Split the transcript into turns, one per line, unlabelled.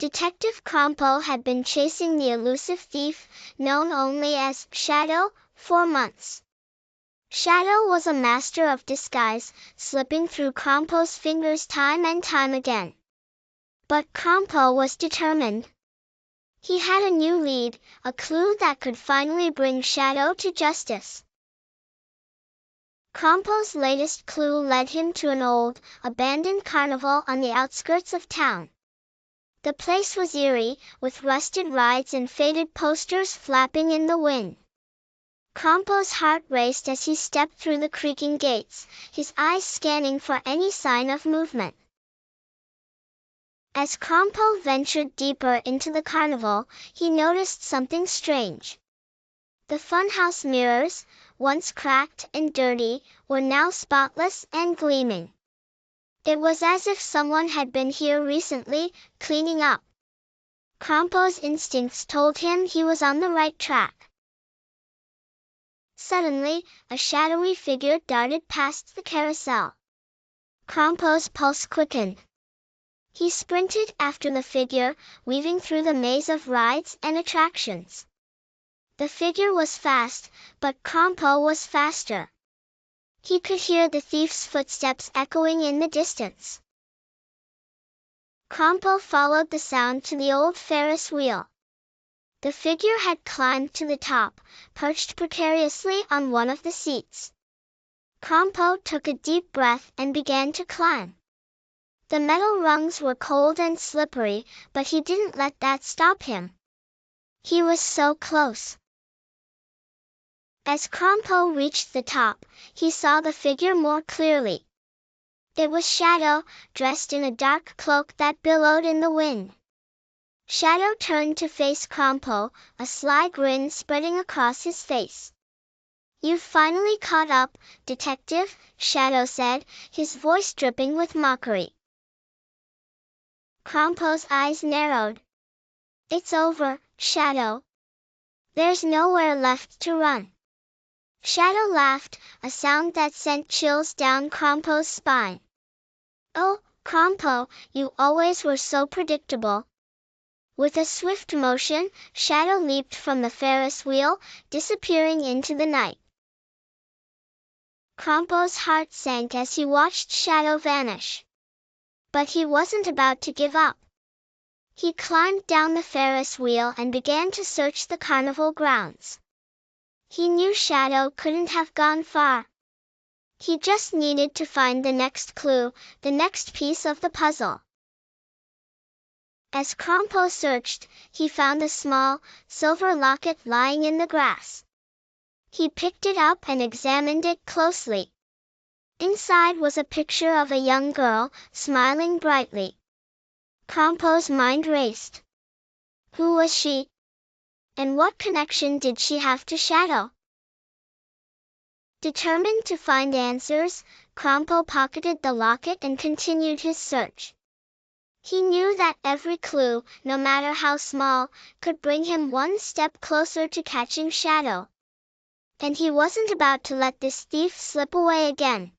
Detective Crompo had been chasing the elusive thief, known only as Shadow, for months. Shadow was a master of disguise, slipping through Crompo's fingers time and time again. But Crompo was determined. He had a new lead, a clue that could finally bring Shadow to justice. Crompo's latest clue led him to an old, abandoned carnival on the outskirts of town. The place was eerie, with rusted rides and faded posters flapping in the wind. Crompo's heart raced as he stepped through the creaking gates, his eyes scanning for any sign of movement. As Crompo ventured deeper into the carnival, he noticed something strange. The funhouse mirrors, once cracked and dirty, were now spotless and gleaming. It was as if someone had been here recently, cleaning up. Crompo's instincts told him he was on the right track. Suddenly, a shadowy figure darted past the carousel. Crompo's pulse quickened. He sprinted after the figure, weaving through the maze of rides and attractions. The figure was fast, but Crompo was faster. He could hear the thief's footsteps echoing in the distance. Crompo followed the sound to the old Ferris wheel. The figure had climbed to the top, perched precariously on one of the seats. Crompo took a deep breath and began to climb. The metal rungs were cold and slippery, but he didn't let that stop him. He was so close. As Crompo reached the top, he saw the figure more clearly. It was Shadow, dressed in a dark cloak that billowed in the wind. Shadow turned to face Crompo, a sly grin spreading across his face. "You've finally caught up, Detective," Shadow said, his voice dripping with mockery. Crompo's eyes narrowed. "It's over, Shadow. There's nowhere left to run." Shadow laughed, a sound that sent chills down Crompo's spine. "Oh, Crompo, you always were so predictable." With a swift motion, Shadow leaped from the Ferris wheel, disappearing into the night. Crompo's heart sank as he watched Shadow vanish. But he wasn't about to give up. He climbed down the Ferris wheel and began to search the carnival grounds. He knew Shadow couldn't have gone far. He just needed to find the next clue, the next piece of the puzzle. As Crompo searched, he found a small, silver locket lying in the grass. He picked it up and examined it closely. Inside was a picture of a young girl, smiling brightly. Crompo's mind raced. Who was she? And what connection did she have to Shadow? Determined to find answers, Crompo pocketed the locket and continued his search. He knew that every clue, no matter how small, could bring him one step closer to catching Shadow. And he wasn't about to let this thief slip away again.